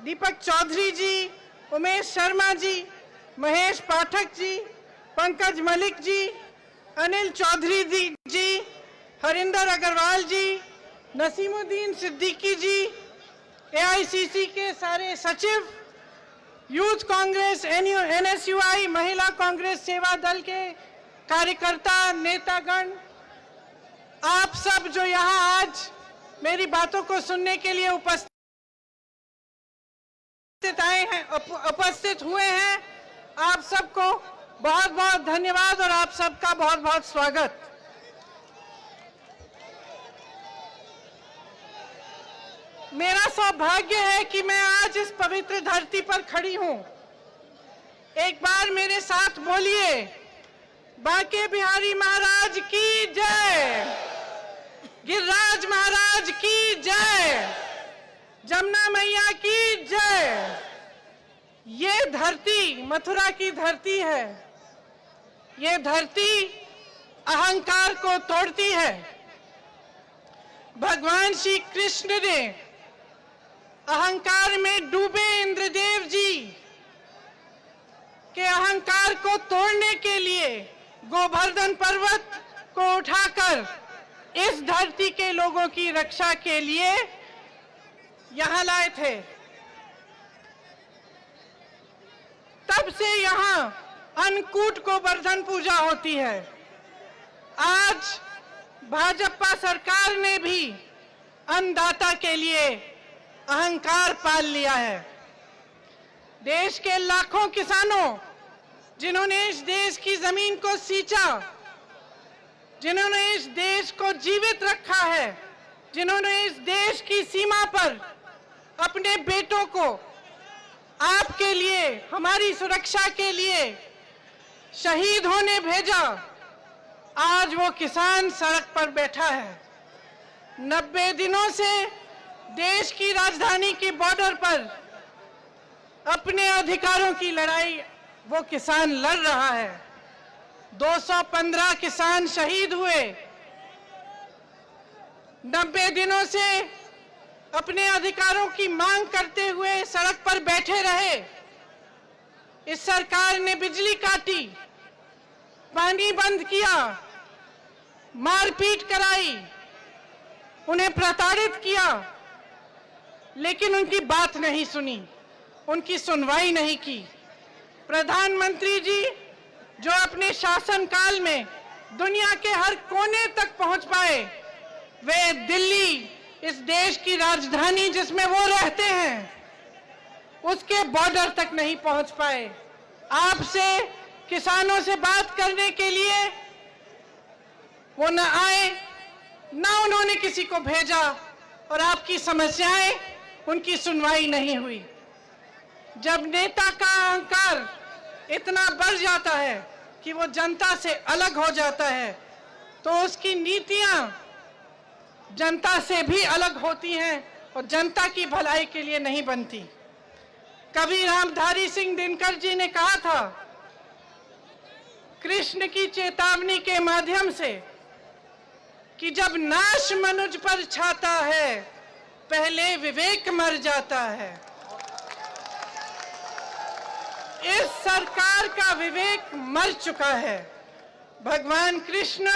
दीपक चौधरी जी, उमेश शर्मा जी, महेश पाठक जी, पंकज मलिक जी, अनिल चौधरी जी, हरिंदर अग्रवाल जी, नसीमुद्दीन सिद्दीकी जी, AICC के सारे सचिव, यूथ कांग्रेस, एनएसयूआई, महिला कांग्रेस सेवा दल के कार्यकर्ता, नेतागण, आप सब जो यहाँ आज मेरी बातों को सुनने के लिए उपस्थित हुए हैं, आप सबको बहुत बहुत धन्यवाद और आप सबका बहुत बहुत स्वागत। मेरा सौभाग्य है कि मैं आज इस पवित्र धरती पर खड़ी हूं। एक बार मेरे साथ बोलिए, बांके बिहारी महाराज की जय, गिरिराज महाराज की जय, जमुना मैया की जय। ये धरती मथुरा की धरती है। ये धरती अहंकार को तोड़ती है। भगवान श्री कृष्ण ने अहंकार में डूबे इंद्रदेव जी के अहंकार को तोड़ने के लिए गोवर्धन पर्वत को उठाकर इस धरती के लोगों की रक्षा के लिए यहां लाए थे। तब से यहां अन्नकूट गोवर्धन पूजा होती है। आज भाजपा सरकार ने भी अन्नदाता के लिए अहंकार पाल लिया है। देश के लाखों किसानों जिन्होंने इस देश की जमीन को सींचा, जिन्होंने इस देश को जीवित रखा है, जिन्होंने इस देश की सीमा पर अपने बेटों को आपके लिए, हमारी सुरक्षा के लिए शहीद होने भेजा, आज वो किसान सड़क पर बैठा है। 90 दिनों से देश की राजधानी की बॉर्डर पर अपने अधिकारों की लड़ाई वो किसान लड़ रहा है। 215 किसान शहीद हुए। 90 दिनों से अपने अधिकारों की मांग करते हुए सड़क पर बैठे रहे। इस सरकार ने बिजली काटी, पानी बंद किया, मारपीट कराई, उन्हें प्रताड़ित किया, लेकिन उनकी बात नहीं सुनी, उनकी सुनवाई नहीं की। प्रधानमंत्री जी जो अपने शासनकाल में दुनिया के हर कोने तक पहुंच पाए, वे दिल्ली, इस देश की राजधानी जिसमें वो रहते हैं, उसके बॉर्डर तक नहीं पहुंच पाए। आपसे, किसानों से बात करने के लिए वो न आए, न उन्होंने किसी को भेजा और आपकी समस्याएं, उनकी सुनवाई नहीं हुई। जब नेता का अहंकार इतना बढ़ जाता है कि वो जनता से अलग हो जाता है, तो उसकी नीतियां जनता से भी अलग होती हैं और जनता की भलाई के लिए नहीं बनती। कवि रामधारी सिंह दिनकर जी ने कहा था, कृष्ण की चेतावनी के माध्यम से, कि जब नाश मनुज पर छाता है, पहले विवेक मर जाता है। इस सरकार का विवेक मर चुका है। भगवान कृष्ण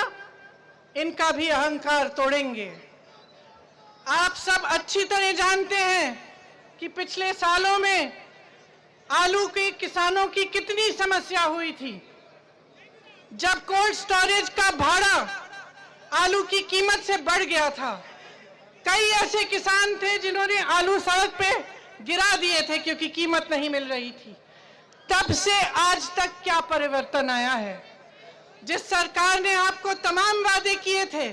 इनका भी अहंकार तोड़ेंगे। आप सब अच्छी तरह जानते हैं कि पिछले सालों में आलू के किसानों की कितनी समस्या हुई थी। जब कोल्ड स्टोरेज का भाड़ा आलू की कीमत से बढ़ गया था, कई ऐसे किसान थे जिन्होंने आलू सड़क पे गिरा दिए थे क्योंकि कीमत नहीं मिल रही थी। तब से आज तक क्या परिवर्तन आया है? जिस सरकार ने आपको तमाम वादे किए थे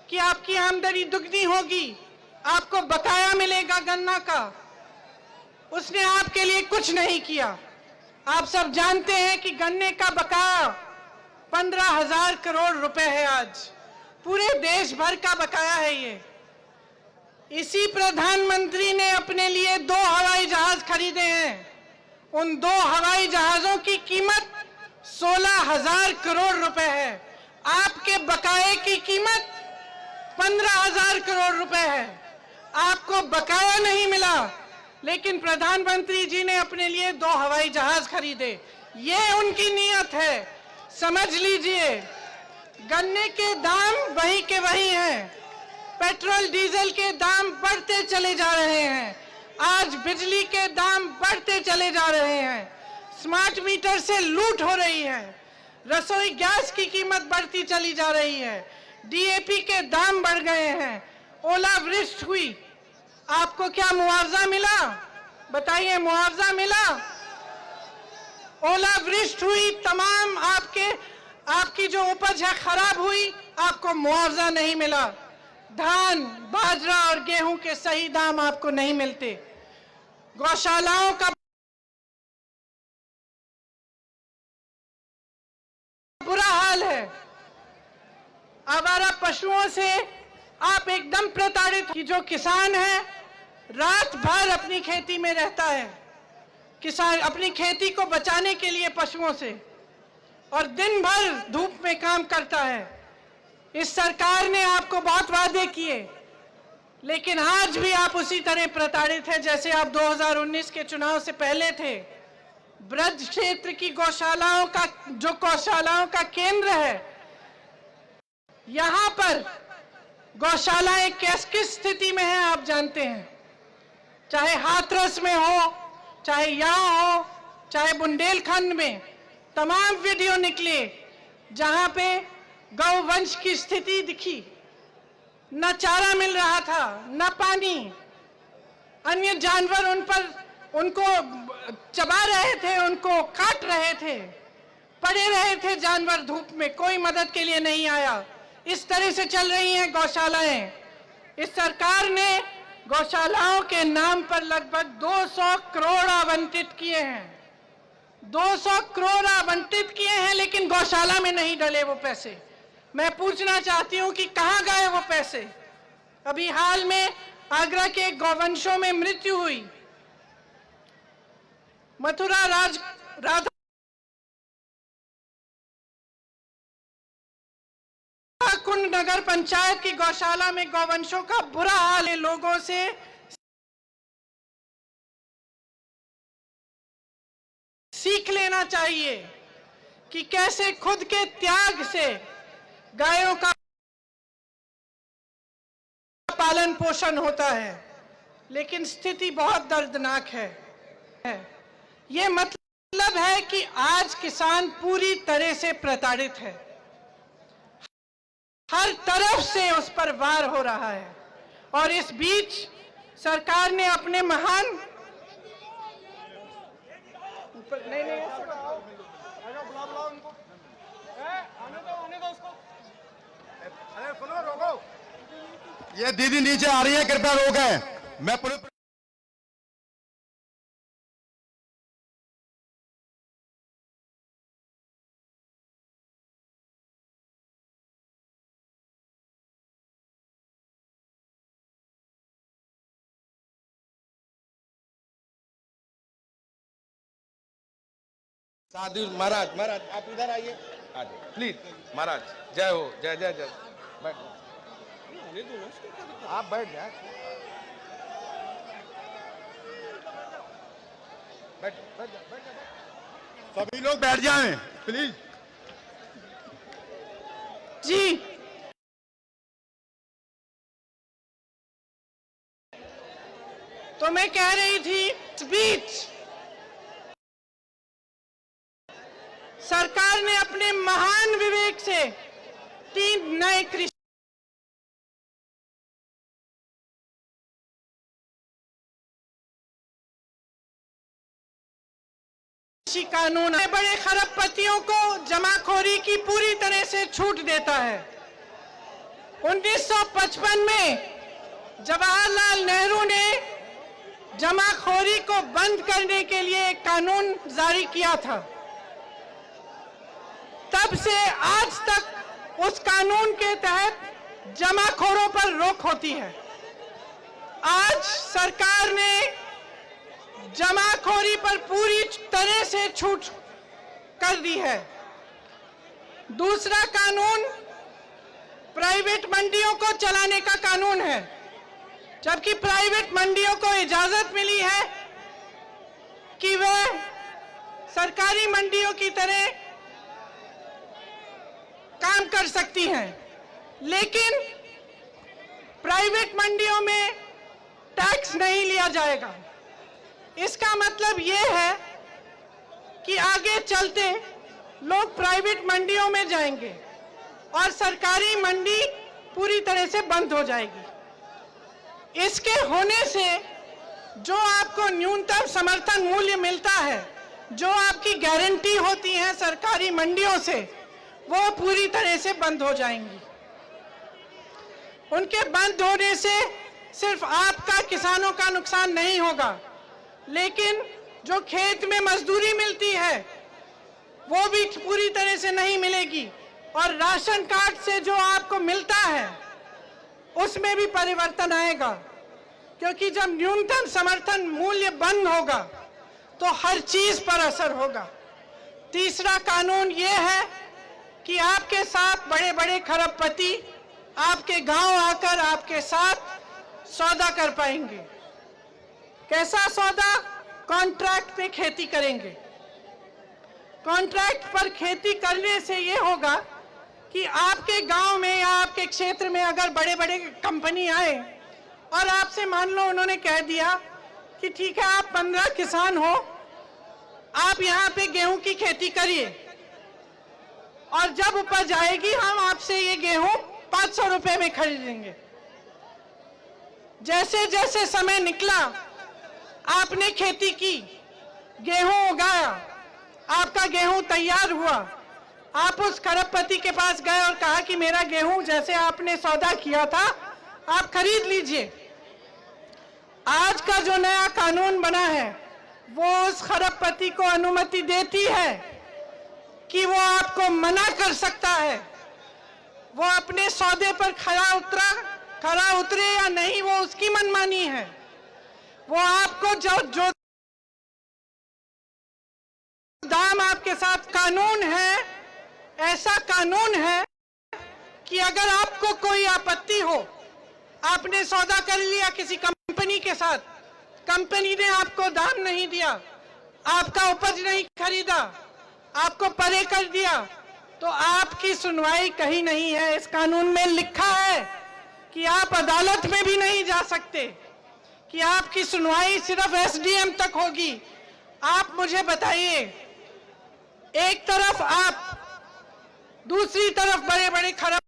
कि आपकी आमदनी दुगनी होगी, आपको बकाया मिलेगा गन्ना का, उसने आपके लिए कुछ नहीं किया। आप सब जानते हैं कि गन्ने का बकाया 15,000 करोड़ रुपए है। आज पूरे देश भर का बकाया है ये। इसी प्रधानमंत्री ने अपने लिए 2 हवाई जहाज खरीदे हैं। उन 2 हवाई जहाजों की कीमत 16,000 करोड़ रुपए है। आपके बकाये की कीमत 15,000 करोड़ रुपए है। आपको बकाया नहीं मिला, लेकिन प्रधानमंत्री जी ने अपने लिए 2 हवाई जहाज खरीदे। ये उनकी नीयत है। समझ लीजिए, गन्ने के दाम वही के वही हैं, पेट्रोल डीजल के दाम बढ़ते चले जा रहे हैं, आज बिजली के दाम बढ़ते चले जा रहे हैं, स्मार्ट मीटर से लूट हो रही है, रसोई गैस की कीमत बढ़ती चली जा रही है, डीएपी के दाम बढ़ गए हैं, ओलावृष्टि हुई। आपको क्या मुआवजा मिला? बताइए, मुआवजा मिला? ओलावृष्टि हुई, तमाम आपकी जो उपज है खराब हुई, आपको मुआवजा नहीं मिला। धान, बाजरा और गेहूं के सही दाम आपको नहीं मिलते। गौशालाओं का बुरा हाल है। आवारा पशुओं से आप एकदम प्रताड़ित। कि जो किसान है रात भर अपनी खेती में रहता है, किसान अपनी खेती को बचाने के लिए पशुओं से, और दिन भर धूप में काम करता है। इस सरकार ने आपको बहुत वादे किए, लेकिन आज भी आप उसी तरह प्रताड़ित हैं जैसे आप 2019 के चुनाव से पहले थे। ब्रज क्षेत्र की गौशालाओं का केंद्र है, यहां पर गौशालाएं किस स्थिति में है आप जानते हैं। चाहे हाथरस में हो, चाहे यहां हो, चाहे बुंदेलखंड में, तमाम वीडियो निकले जहां पे गौवंश की स्थिति दिखी। न चारा मिल रहा था, न पानी, अन्य जानवर उनको चबा रहे थे, उनको काट रहे थे, पड़े रहे थे जानवर धूप में, कोई मदद के लिए नहीं आया। इस तरह से चल रही हैं गौशालाएं। इस सरकार ने गौशालाओं के नाम पर लगभग 200 करोड़ आवंटित किए हैं। 200 करोड़ आवंटित किए हैं, लेकिन गौशाला में नहीं डले वो पैसे। मैं पूछना चाहती हूं कि कहां गए वो पैसे? अभी हाल में आगरा के गौवंशों में मृत्यु हुई। मथुरा राधा कुंड नगर पंचायत की गौशाला में गौवंशों का बुरा हाल है। लोगों से सीख लेना चाहिए कि कैसे खुद के त्याग से गायों का पालन पोषण होता है, लेकिन स्थिति बहुत दर्दनाक है। ये मतलब है कि आज किसान पूरी तरह से प्रताड़ित है, हर तरफ से उस पर वार हो रहा है। और इस बीच सरकार ने अपने महान ये दीदी नीचे आ रही है, कृपया रोकें। मैं पूरे साधु महाराज आप इधर आइए, आ जाइए प्लीज। महाराज जय हो, जय जय जय। बैठ, आप बैठ जाए, बैठ बैठ बैठ। सभी लोग बैठ जाएं प्लीज। जी तो मैं कह रही थी, इस बीच सरकार ने अपने महान विवेक से 3 नए कृषि कानून बड़े खरबपतियों को जमाखोरी की पूरी तरह से छूट देता है। 1955 में जवाहरलाल नेहरू ने जमाखोरी को बंद करने के लिए एक कानून जारी किया था। तब से आज तक उस कानून के तहत जमाखोरों पर रोक होती है। आज सरकार ने जमाखोरी पर पूरी तरह से छूट कर दी है। दूसरा कानून प्राइवेट मंडियों को चलाने का कानून है। जबकि प्राइवेट मंडियों को इजाजत मिली है मंडियों की तरह काम कर सकती हैं, लेकिन प्राइवेट मंडियों में टैक्स नहीं लिया जाएगा। इसका मतलब ये है कि आगे चलते लोग प्राइवेट मंडियों में जाएंगे और सरकारी मंडी पूरी तरह से बंद हो जाएगी। इसके होने से जो आपको न्यूनतम समर्थन मूल्य मिलता है, जो आपकी गारंटी होती है सरकारी मंडियों से, वो पूरी तरह से बंद हो जाएंगी। उनके बंद होने से सिर्फ आपका, किसानों का नुकसान नहीं होगा, लेकिन जो खेत में मजदूरी मिलती है वो भी पूरी तरह से नहीं मिलेगी, और राशन कार्ड से जो आपको मिलता है उसमें भी परिवर्तन आएगा, क्योंकि जब न्यूनतम समर्थन मूल्य बंद होगा तो हर चीज पर असर होगा। तीसरा कानून ये है कि आपके साथ बड़े बड़े खरबपति आपके गांव आकर आपके साथ सौदा कर पाएंगे। कैसा सौदा? कॉन्ट्रैक्ट पे खेती करेंगे। कॉन्ट्रैक्ट पर खेती करने से ये होगा कि आपके गांव में या आपके क्षेत्र में अगर बड़े बड़े कंपनी आए और आपसे मान लो उन्होंने कह दिया कि ठीक है, आप 15 किसान हो, आप यहाँ पे गेहूं की खेती करिए, और जब उपज आएगी हम आपसे ये गेहूं 500 रुपए में खरीदेंगे। जैसे जैसे समय निकला, आपने खेती की, गेहूं उगाया, आपका गेहूं तैयार हुआ, आप उस खरबपति के पास गए और कहा कि मेरा गेहूं जैसे आपने सौदा किया था आप खरीद लीजिए। आज का जो नया कानून बना है वो उस खरबपति को अनुमति देती है कि वो आपको मना कर सकता है। वो अपने सौदे पर खरा उतरे या नहीं, वो उसकी मनमानी है। वो आपको जो दाम आपके साथ कानून है, ऐसा कानून है कि अगर आपको कोई आपत्ति हो, आपने सौदा कर लिया किसी कंपनी के साथ, कंपनी ने आपको दाम नहीं दिया, आपका उपज नहीं खरीदा, आपको परे कर दिया, तो आपकी सुनवाई कहीं नहीं है। इस कानून में लिखा है कि आप अदालत में भी नहीं जा सकते, कि आपकी सुनवाई सिर्फ एसडीएम तक होगी। आप मुझे बताइए, एक तरफ आप, दूसरी तरफ बड़े बड़े खरबपति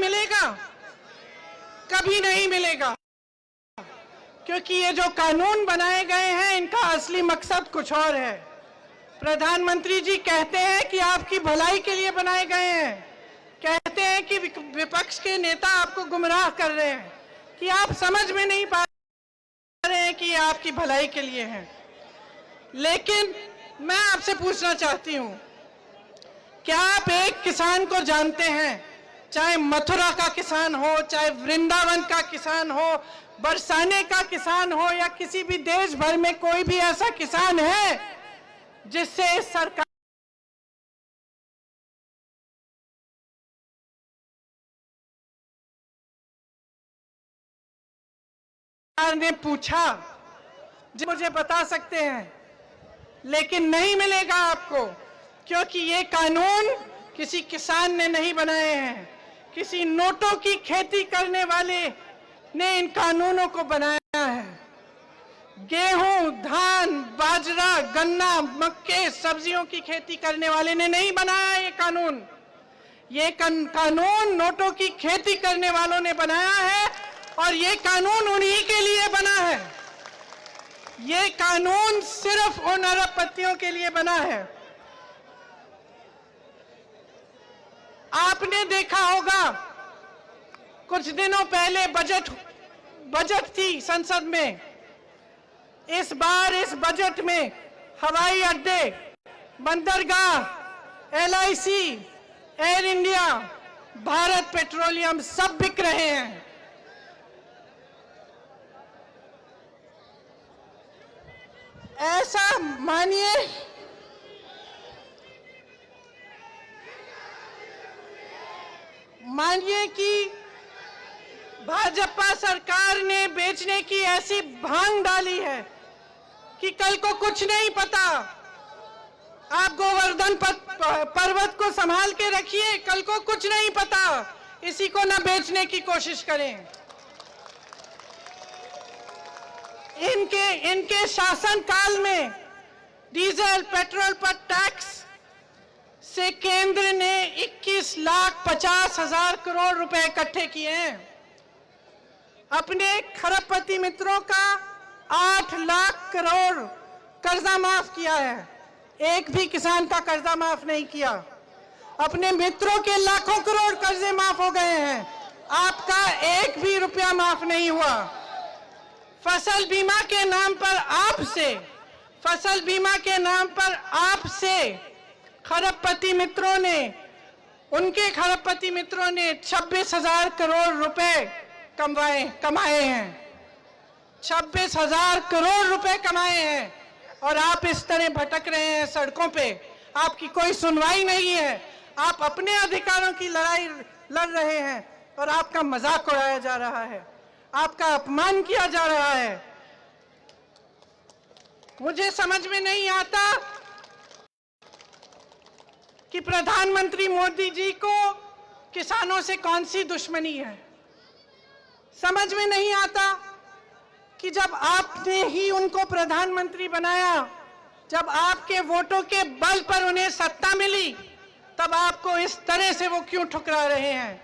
मिलेगा? कभी नहीं मिलेगा, क्योंकि ये जो कानून बनाए गए हैं इनका असली मकसद कुछ और है। प्रधानमंत्री जी कहते हैं कि आपकी भलाई के लिए बनाए गए हैं, कहते हैं कि विपक्ष के नेता आपको गुमराह कर रहे हैं, कि आप समझ में नहीं पा रहे हैं कि ये आपकी भलाई के लिए है। लेकिन मैं आपसे पूछना चाहती हूं, क्या आप एक किसान को जानते हैं, चाहे मथुरा का किसान हो, चाहे वृंदावन का किसान हो, बरसाने का किसान हो, या किसी भी देश भर में कोई भी ऐसा किसान है जिससे सरकार ने पूछा? मुझे बता सकते हैं, लेकिन नहीं मिलेगा आपको, क्योंकि ये कानून किसी किसान ने नहीं बनाए हैं, किसी नोटों की खेती करने वाले ने इन कानूनों को बनाया है। गेहूं, धान, बाजरा, गन्ना, मक्के, सब्जियों की खेती करने वाले ने नहीं बनाया ये कानून। ये कानून नोटों की खेती करने वालों ने बनाया है, और ये कानून उन्हीं के लिए बना है। ये कानून सिर्फ उन अरबपतियों के लिए बना है। आपने देखा होगा, कुछ दिनों पहले बजट थी संसद में। इस बार इस बजट में हवाई अड्डे, बंदरगाह, LIC, air India, Bharat petroleum सब बिक रहे हैं। ऐसा मानिए कि भाजपा सरकार ने बेचने की ऐसी भांग डाली है कि कल को कुछ नहीं पता। आप गोवर्धन पर्वत को संभाल के रखिए, कल को कुछ नहीं पता, इसी को न बेचने की कोशिश करें। इनके शासन काल में डीजल पेट्रोल पर टैक्स से केंद्र ने 21,50,000 करोड़ रुपए इकट्ठे किए हैं। अपने खरबपति मित्रों का 8 लाख करोड़ कर्जा माफ किया है, एक भी किसान का कर्जा माफ नहीं किया। अपने मित्रों के लाखों करोड़ कर्जे माफ हो गए हैं, आपका एक भी रुपया माफ नहीं हुआ। फसल बीमा के नाम पर आपसे खरबपति मित्रों ने, उनके खरबपति मित्रों ने 26,000 करोड़ रुपए कमाए हैं, 26,000 करोड़ रुपए कमाए हैं, और आप इस तरह भटक रहे हैं सड़कों पे। आपकी कोई सुनवाई नहीं है, आप अपने अधिकारों की लड़ाई लड़ रहे हैं और आपका मजाक उड़ाया जा रहा है, आपका अपमान किया जा रहा है। मुझे समझ में नहीं आता कि प्रधानमंत्री मोदी जी को किसानों से कौन सी दुश्मनी है। समझ में नहीं आता कि जब आपने ही उनको प्रधानमंत्री बनाया, जब आपके वोटों के बल पर उन्हें सत्ता मिली, तब आपको इस तरह से वो क्यों ठुकरा रहे हैं,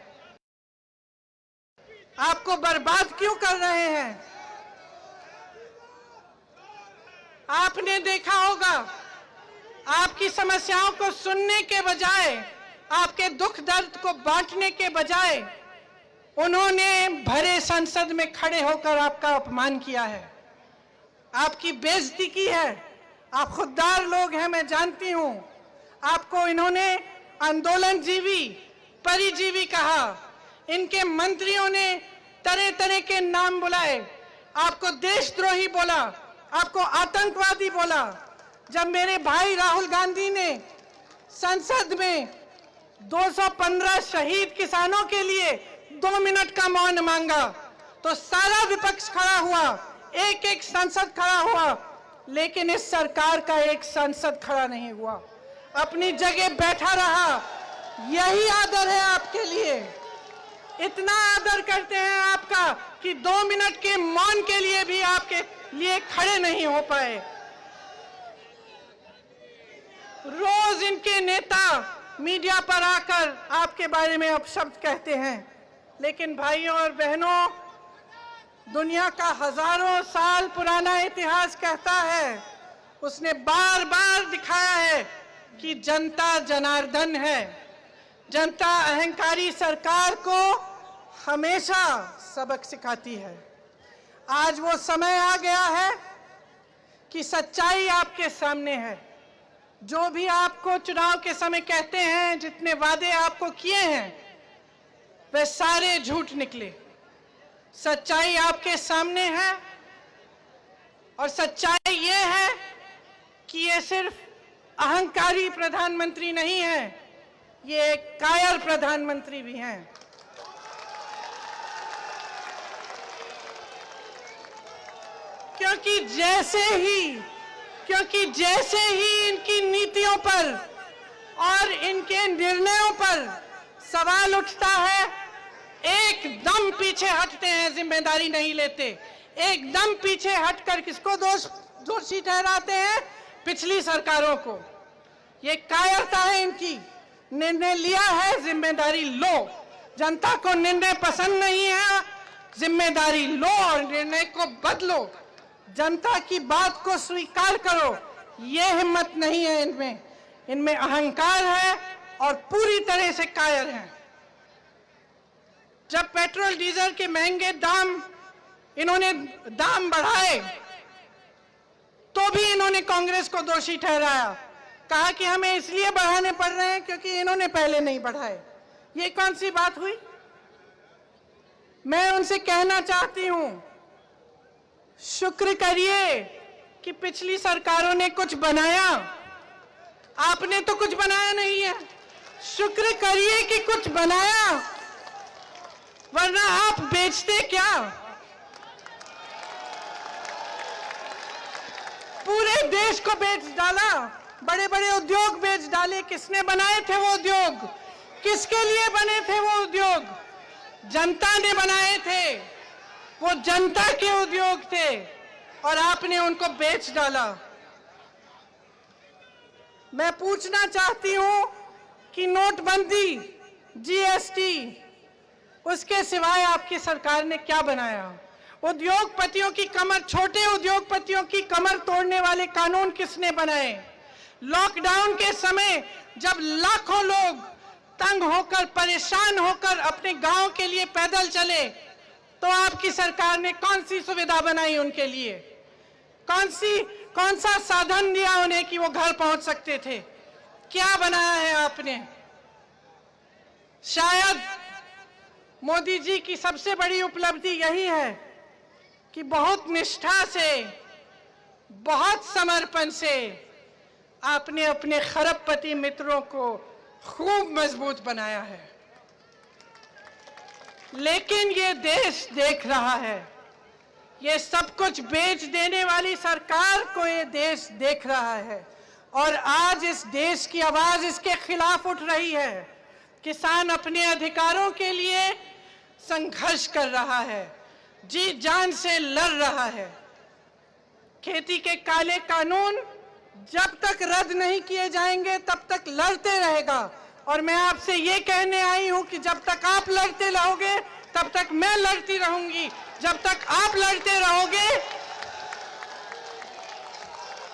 आपको बर्बाद क्यों कर रहे हैं। आपने देखा होगा, आपकी समस्याओं को सुनने के बजाय, आपके दुख दर्द को बांटने के बजाय, उन्होंने भरे संसद में खड़े होकर आपका अपमान किया है, आपकी बेइज्जती की है। आप खुददार लोग हैं, मैं जानती हूं। आपको इन्होंने आंदोलन जीवी, परिजीवी कहा, इनके मंत्रियों ने तरह तरह के नाम बुलाए, आपको देशद्रोही बोला, आपको आतंकवादी बोला। जब मेरे भाई राहुल गांधी ने संसद में 215 शहीद किसानों के लिए 2 मिनट का मौन मांगा, तो सारा विपक्ष खड़ा हुआ, एक एक सांसद खड़ा हुआ, लेकिन इस सरकार का एक सांसद खड़ा नहीं हुआ, अपनी जगह बैठा रहा। यही आदर है आपके लिए, इतना आदर करते हैं आपका कि 2 मिनट के मौन के लिए भी आपके लिए खड़े नहीं हो पाए। रोज इनके नेता मीडिया पर आकर आपके बारे में अपशब्द कहते हैं, लेकिन भाइयों और बहनों, दुनिया का हजारों साल पुराना इतिहास कहता है, उसने बार बार दिखाया है कि जनता जनार्दन है। जनता अहंकारी सरकार को हमेशा सबक सिखाती है। आज वो समय आ गया है कि सच्चाई आपके सामने है। जो भी आपको चुनाव के समय कहते हैं, जितने वादे आपको किए हैं, वे सारे झूठ निकले। सच्चाई आपके सामने है, और सच्चाई ये है कि ये सिर्फ अहंकारी प्रधानमंत्री नहीं है, ये एक कायर प्रधानमंत्री भी हैं। क्योंकि जैसे ही इनकी नीतियों पर और इनके निर्णयों पर सवाल उठता है, एकदम पीछे हटते हैं, जिम्मेदारी नहीं लेते। एकदम पीछे हटकर किसको दोषी ठहराते हैं? पिछली सरकारों को। ये कायरता है इनकी। निर्णय लिया है, जिम्मेदारी लो। जनता को निर्णय पसंद नहीं है, जिम्मेदारी लो और निर्णय को बदलो। जनता की बात को स्वीकार करो। ये हिम्मत नहीं है इनमें। इनमें अहंकार है और पूरी तरह से कायर हैं। जब पेट्रोल डीजल के महंगे दाम, इन्होंने दाम बढ़ाए, तो भी इन्होंने कांग्रेस को दोषी ठहराया। कहा कि हमें इसलिए बढ़ाने पड़ रहे हैं क्योंकि इन्होंने पहले नहीं बढ़ाए। ये कौन सी बात हुई? मैं उनसे कहना चाहती हूं, शुक्र करिए कि पिछली सरकारों ने कुछ बनाया। आपने तो कुछ बनाया नहीं है। शुक्र करिए कि कुछ बनाया, वरना आप बेचते क्या? पूरे देश को बेच डाला, बड़े बड़े उद्योग बेच डाले। किसने बनाए थे वो उद्योग? किसके लिए बने थे वो उद्योग? जनता ने बनाए थे, वो जनता के उद्योग थे और आपने उनको बेच डाला। मैं पूछना चाहती हूं कि नोटबंदी, जीएसटी, उसके सिवाय आपकी सरकार ने क्या बनाया? उद्योगपतियों की कमर, छोटे उद्योगपतियों की कमर तोड़ने वाले कानून किसने बनाए? लॉकडाउन के समय जब लाखों लोग तंग होकर, परेशान होकर अपने गांव के लिए पैदल चले, तो आपकी सरकार ने कौन सी सुविधा बनाई उनके लिए? कौन सा साधन दिया उन्हें कि वो घर पहुंच सकते थे? क्या बनाया है आपने? शायद मोदी जी की सबसे बड़ी उपलब्धि यही है कि बहुत निष्ठा से, बहुत समर्पण से आपने अपने खरबपति मित्रों को खूब मजबूत बनाया है। लेकिन ये देश देख रहा है, ये सब कुछ बेच देने वाली सरकार को ये देश देख रहा है और आज इस देश की आवाज इसके खिलाफ उठ रही है। किसान अपने अधिकारों के लिए संघर्ष कर रहा है, जी जान से लड़ रहा है। खेती के काले कानून जब तक रद्द नहीं किए जाएंगे तब तक लड़ते रहेगा और मैं आपसे ये कहने आई हूं कि जब तक आप लड़ते रहोगे तब तक मैं लड़ती रहूंगी। जब तक आप लड़ते रहोगे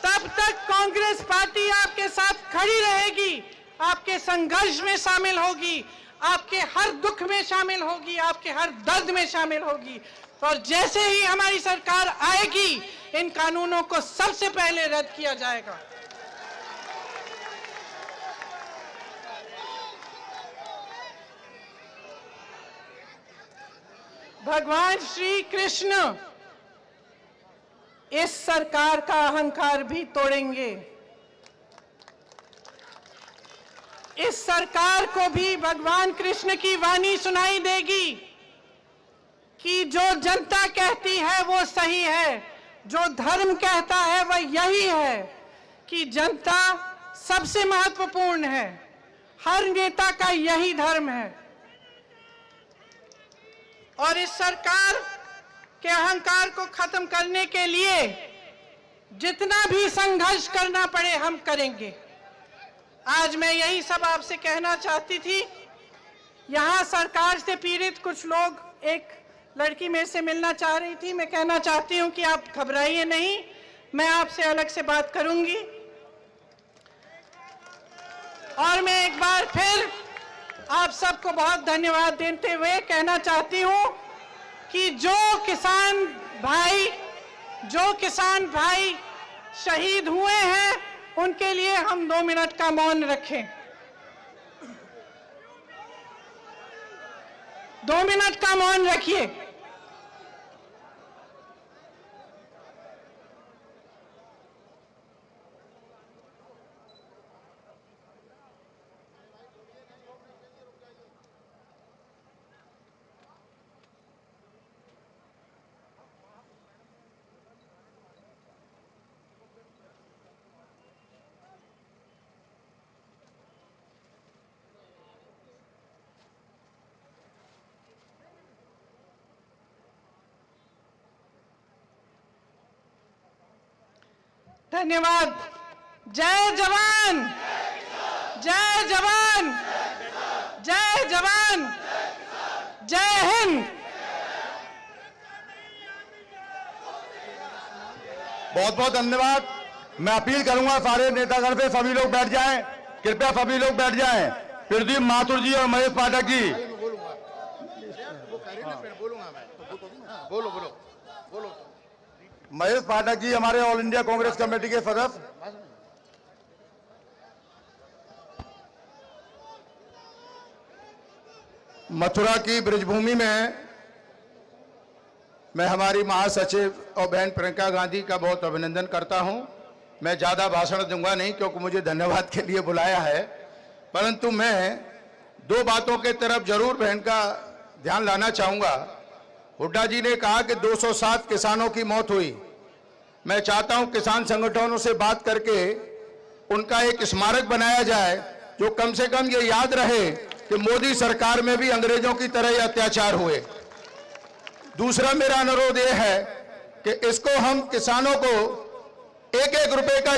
तब तक कांग्रेस पार्टी आपके साथ खड़ी रहेगी, आपके संघर्ष में शामिल होगी, आपके हर दुख में शामिल होगी, आपके हर दर्द में शामिल होगी। और जैसे ही हमारी सरकार आएगी, इन कानूनों को सबसे पहले रद्द किया जाएगा। भगवान श्री कृष्ण इस सरकार का अहंकार भी तोड़ेंगे। इस सरकार को भी भगवान कृष्ण की वाणी सुनाई देगी कि जो जनता कहती है वो सही है, जो धर्म कहता है वह यही है कि जनता सबसे महत्वपूर्ण है, हर नेता का यही धर्म है। और इस सरकार के अहंकार को खत्म करने के लिए जितना भी संघर्ष करना पड़े हम करेंगे। आज मैं यही सब आपसे कहना चाहती थी। यहाँ सरकार से पीड़ित कुछ लोग, एक लड़की मेरे से मिलना चाह रही थी। मैं कहना चाहती हूँ कि आप घबराइए नहीं, मैं आपसे अलग से बात करूंगी। और मैं एक बार फिर आप सबको बहुत धन्यवाद देते हुए कहना चाहती हूँ कि जो किसान भाई शहीद हुए हैं उनके लिए हम 2 मिनट का मौन रखें। 2 मिनट का मौन रखिए। धन्यवाद। जय जवान, जय जवान, जय जवान, जय हिंद। बहुत बहुत धन्यवाद। मैं अपील करूंगा सारे नेतागण से, सभी लोग बैठ जाएं, कृपया सभी लोग बैठ जाएं। प्रदीप माथुर जी और महेश पाठक जी, महेश पाठक जी हमारे ऑल इंडिया कांग्रेस कमेटी के सदस्य। मथुरा की ब्रजभूमि में मैं हमारी महासचिव और बहन प्रियंका गांधी का बहुत अभिनंदन करता हूं। मैं ज़्यादा भाषण दूंगा नहीं क्योंकि मुझे धन्यवाद के लिए बुलाया है, परंतु मैं 2 बातों के तरफ जरूर बहन का ध्यान लाना चाहूँगा। हुड्डा जी ने कहा कि 207 किसानों की मौत हुई। मैं चाहता हूं किसान संगठनों से बात करके उनका एक स्मारक बनाया जाए, जो कम से कम ये याद रहे कि मोदी सरकार में भी अंग्रेजों की तरह ही अत्याचार हुए। दूसरा मेरा अनुरोध यह है कि इसको हम किसानों को 1-1 रुपए का